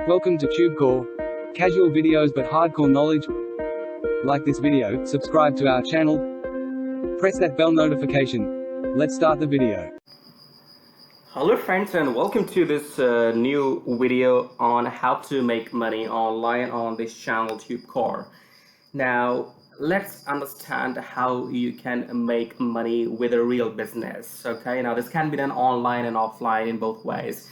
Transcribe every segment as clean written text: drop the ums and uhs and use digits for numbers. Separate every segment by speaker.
Speaker 1: Welcome to TubeCore. Casual videos but hardcore knowledge. Like this video, subscribe to our channel, press that bell notification. Let's start the video.
Speaker 2: Hello friends, and welcome to this new video on how to make money online on this channel TubeCore. Now let's understand how you can make money with a real business. Okay, now this can be done online and offline in both ways.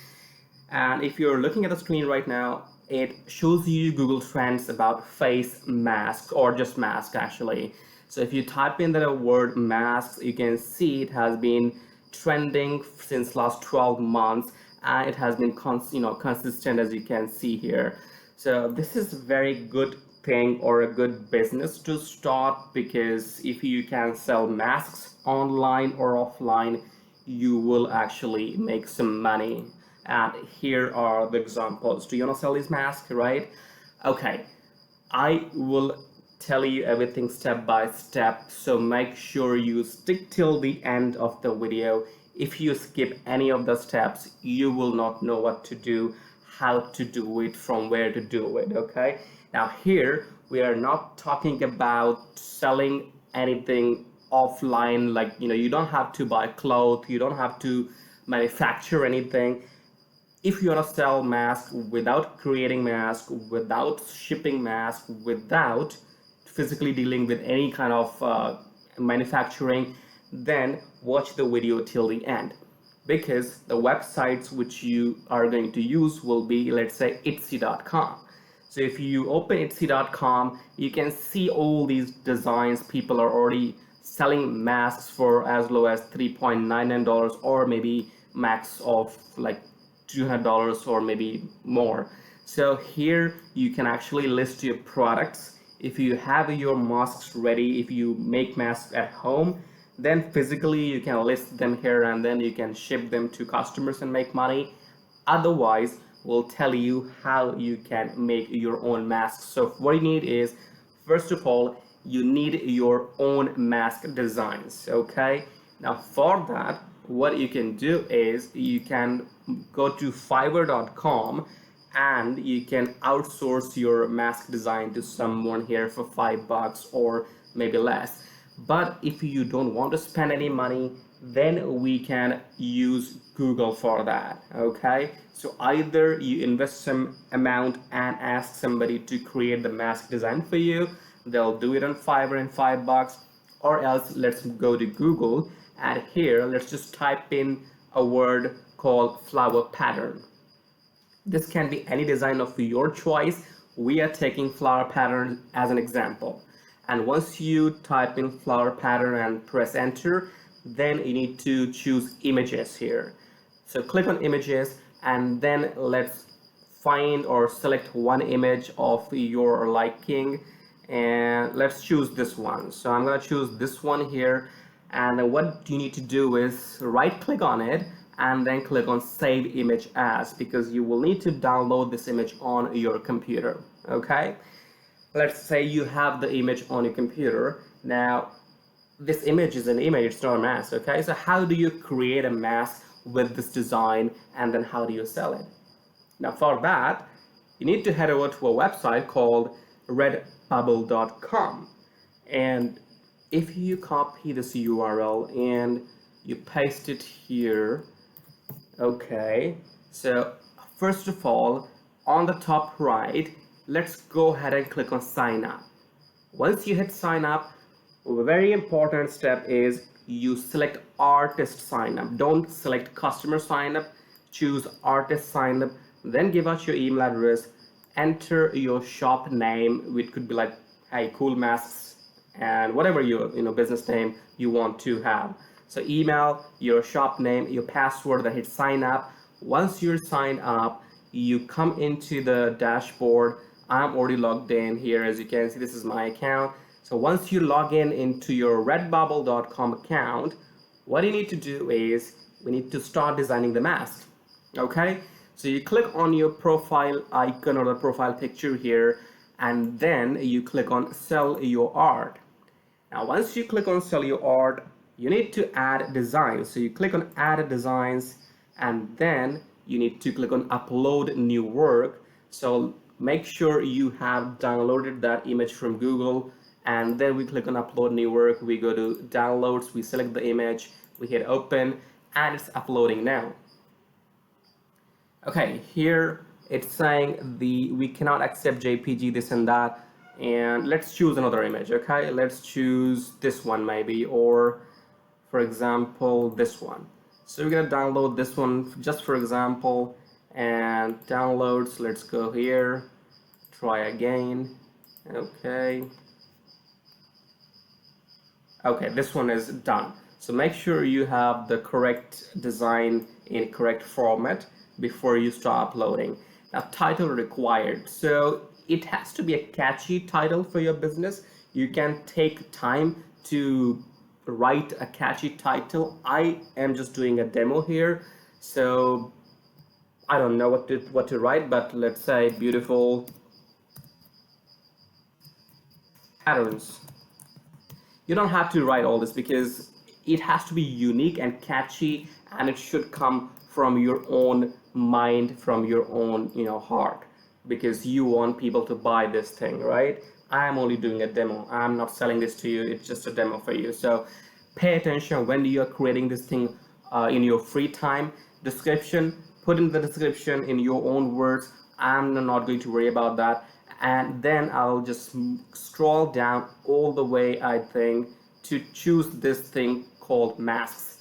Speaker 2: And if you're looking at the screen right now, it shows you Google Trends about face mask, or just mask actually. So if you type in the word masks, you can see it has been trending since last 12 months, and it has been consistent, as you can see here. So this is a very good thing or a good business to start, because if you can sell masks online or offline, you will actually make some money. And here are the examples. Do you want to sell these masks, right? Okay, I will tell you everything step by step, so make sure you stick till the end of the video. If you skip any of the steps, you will not know what to do, how to do it, from where to do it. Okay, now here we are not talking about selling anything offline, like you don't have to buy clothes, you don't have to manufacture anything. If you want to sell masks without creating masks, without shipping masks, without physically dealing with any kind of manufacturing, then watch the video till the end, because the websites which you are going to use will be, let's say, Etsy.com. So if you open Etsy.com, you can see all these designs. People are already selling masks for as low as $3.99, or maybe max of like $200 or maybe more. So here you can actually list your products. If you have your masks ready, if you make masks at home, then physically you can list them here, and then you can ship them to customers and make money. Otherwise, we'll tell you how you can make your own masks. So what you need is, first of all, you need your own mask designs. Okay, now for that, what you can do is you can go to Fiverr.com and you can outsource your mask design to someone here for $5 or maybe less. But if you don't want to spend any money, then we can use Google for that. Okay, so either you invest some amount and ask somebody to create the mask design for you, they'll do it on Fiverr in $5, or else let's go to Google, and here let's just type in a word called flower pattern. This can be any design of your choice. We are taking flower pattern as an example. And once you type in flower pattern and press enter, then you need to choose images here. So click on images, and then let's find or select one image of your liking, and let's choose this one. So I'm going to choose this one here, and what you need to do is right click on it and then click on save image as, because you will need to download this image on your computer. Okay, let's say you have the image on your computer. Now this image is an image, it's not a mask. Okay, so how do you create a mask with this design, and then how do you sell it? Now for that, you need to head over to a website called redbubble.com, and if you copy this URL and you paste it here. Okay, so first of all, on the top right, let's go ahead and click on sign up. Once you hit sign up, a very important step is you select artist sign up. Don't select customer sign up, choose artist sign up, then give out your email address, enter your shop name, which could be like, hey, Cool Masks, and whatever your business name you want to have. So email, your shop name, your password, then hit sign up. Once you're signed up, you come into the dashboard. I'm already logged in here, as you can see. This is my account. So once you log in into your redbubble.com account, what you need to do is we need to start designing the mask. Okay, so you click on your profile icon or the profile picture here, and then you click on sell your art. Now once you click on sell your art, you need to add designs. So you click on add designs, and then you need to click on upload new work. So make sure you have downloaded that image from Google, and then we click on upload new work. We go to downloads, we select the image, we hit open, and it's uploading now. Okay, here it's saying we cannot accept JPG, this and that, and let's choose another image. Okay, let's choose this one maybe, or for example this one. So we're gonna download this one just for example, and downloads, let's go here, try again. Okay, this one is done. So make sure you have the correct design in correct format before you start uploading. Now, title required, so it has to be a catchy title for your business. You can take time to write a catchy title. I am just doing a demo here, so I don't know what to write, but let's say beautiful patterns. You don't have to write all this because it has to be unique and catchy, and it should come from your own mind, from your own heart, because you want people to buy this thing, right? I am only doing a demo. I'm not selling this to you. It's just a demo for you. So pay attention when you are creating this thing in your free time. Description, put in the description in your own words. I'm not going to worry about that. And then I'll just scroll down all the way, I think, to choose this thing called masks.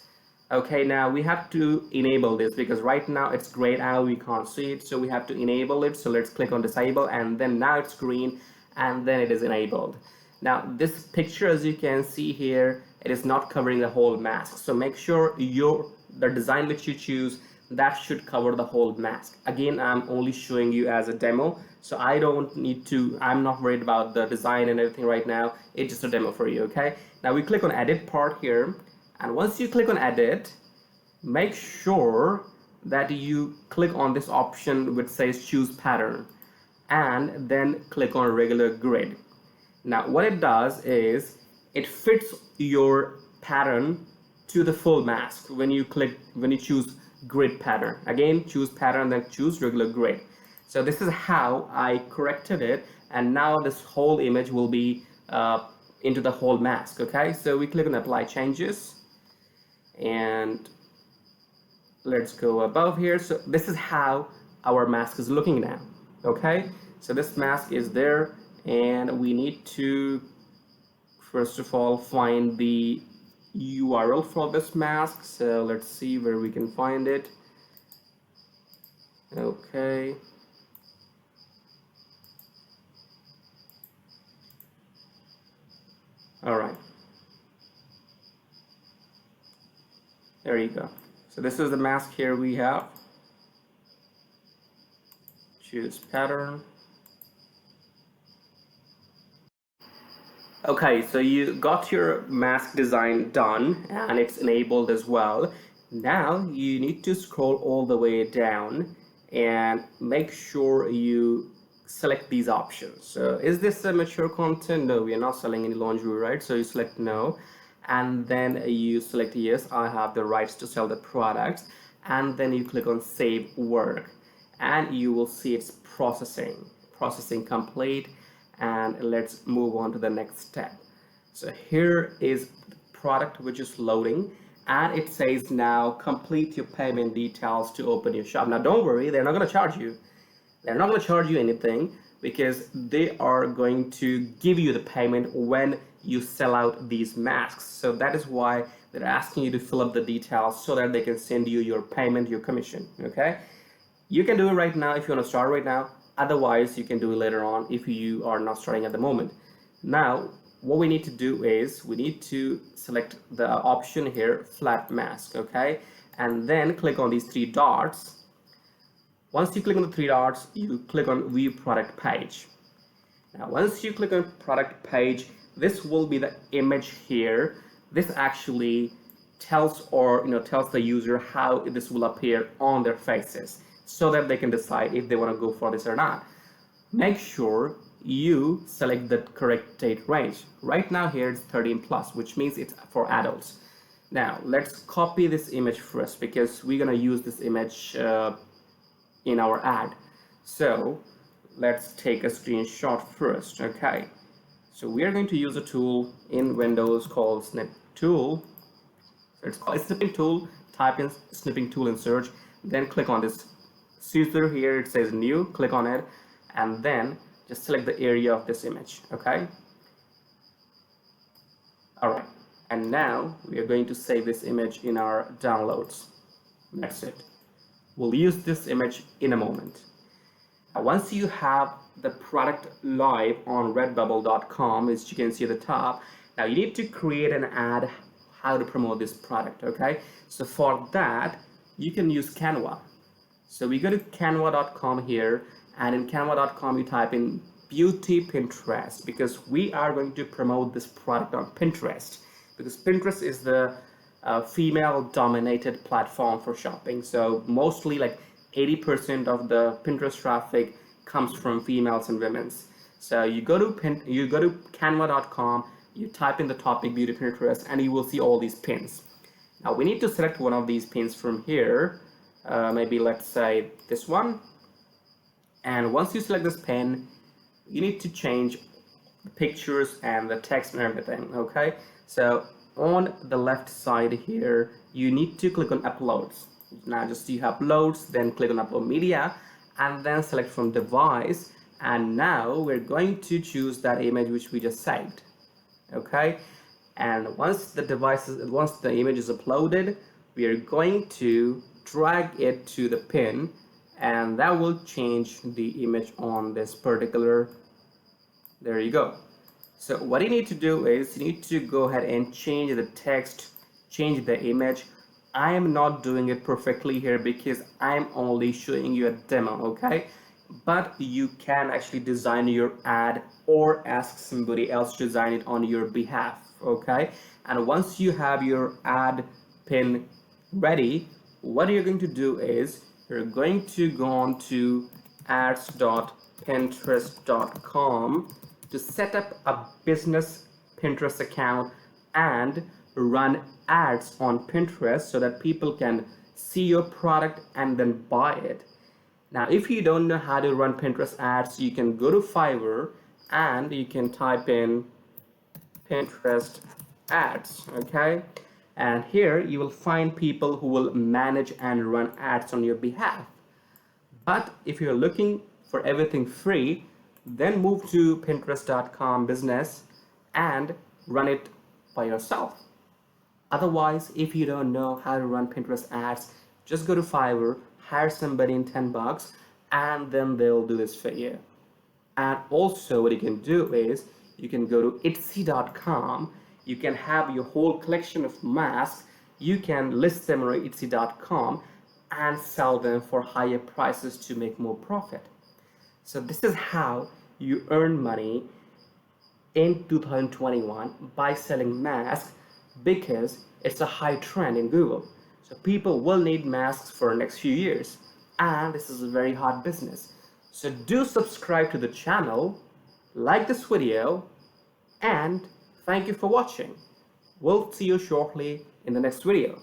Speaker 2: Okay, now we have to enable this because right now it's grayed out, we can't see it, so we have to enable it. So let's click on disable, and then now it's green, and then it is enabled. Now this picture, as you can see here, it is not covering the whole mask, so make sure the design which you choose, that should cover the whole mask. Again, I'm only showing you as a demo, so I don't need to, I'm not worried about the design and everything right now. It's just a demo for you. Okay, now we click on edit part here, and once you click on edit, make sure that you click on this option which says choose pattern, and then click on regular grid. Now what it does is it fits your pattern to the full mask. When you choose grid pattern, again choose pattern, then choose regular grid. So this is how I corrected it, and now this whole image will be into the whole mask. Okay, so we click on apply changes, and let's go above here. So this is how our mask is looking now. Okay, so this mask is there, and we need to first of all find the URL for this mask. So let's see where we can find it. Okay, all right, there you go. So this is the mask here. We have choose pattern. Okay, so you got your mask design done and it's enabled as well. Now you need to scroll all the way down and make sure you select these options. So is this a mature content? No, we are not selling any lingerie, right? So you select no, and then you select yes, I have the rights to sell the products, and then you click on save work, and you will see it's processing complete. And let's move on to the next step. So here is the product which is loading, and it says now complete your payment details to open your shop. Now don't worry, they're not going to charge you. They're not going to charge you anything because they are going to give you the payment when you sell out these masks. So that is why they're asking you to fill up the details so that they can send you your payment, your commission. Okay, you can do it right now if you want to start right now. Otherwise, you can do it later on if you are not starting at the moment. Now, what we need to do is we need to select the option here, flat mask, okay? And then click on these three dots. Once you click on the three dots, you click on view product page. Now, once you click on product page, this will be the image here. This actually tells the user how this will appear on their faces, so that they can decide if they want to go for this or not. Make sure you select the correct date range. Right now here it's 13 plus, which means it's for adults. Now let's copy this image first because we're gonna use this image in our ad. So let's take a screenshot first. Okay, so we are going to use a tool in Windows called Snip Tool. It's called snipping tool. Type in snipping tool in search, then click on this scissor here. It says new, click on it, and then just select the area of this image. Okay, all right, and now we are going to save this image in our downloads. That's it. We'll use this image in a moment. Now, once you have the product live on redbubble.com, as you can see at the top, now you need to create an ad how to promote this product. Okay, so for that you can use Canva. So we go to canva.com here, and in canva.com you type in beauty Pinterest, because we are going to promote this product on Pinterest, because Pinterest is the female dominated platform for shopping. So mostly like 80% of the Pinterest traffic comes from females and women's. So you go to canva.com, you type in the topic beauty Pinterest, and you will see all these pins. Now we need to select one of these pins from here, maybe let's say this one. And once you select this pin, you need to change the pictures and the text and everything. Okay, so on the left side here you need to click on uploads. Now just you uploads, then click on upload media, and then select from device, and now we're going to choose that image which we just saved. Okay, and once the image is uploaded, we are going to drag it to the pin, and that will change the image on this particular. There you go. So what you need to do is you need to go ahead and change the text, change the image. I am not doing it perfectly here because I'm only showing you a demo. Okay, but you can actually design your ad or ask somebody else to design it on your behalf. Okay, and once you have your ad pin ready, what you're going to do is you're going to go on to ads.pinterest.com to set up a business Pinterest account and run ads on Pinterest so that people can see your product and then buy it. Now if you don't know how to run Pinterest ads, you can go to Fiverr and you can type in Pinterest ads. Okay, and here you will find people who will manage and run ads on your behalf. But if you're looking for everything free, then move to pinterest.com business and run it by yourself. Otherwise, if you don't know how to run Pinterest ads, just go to Fiverr, hire somebody in 10 bucks, and then they'll do this for you. And also what you can do is you can go to etsy.com. You can have your whole collection of masks. You can list them on etsy.com and sell them for higher prices to make more profit. So this is how you earn money in 2021 by selling masks, because it's a high trend in Google. So people will need masks for the next few years, and this is a very hot business. So do subscribe to the channel, like this video, and thank you for watching. We'll see you shortly in the next video.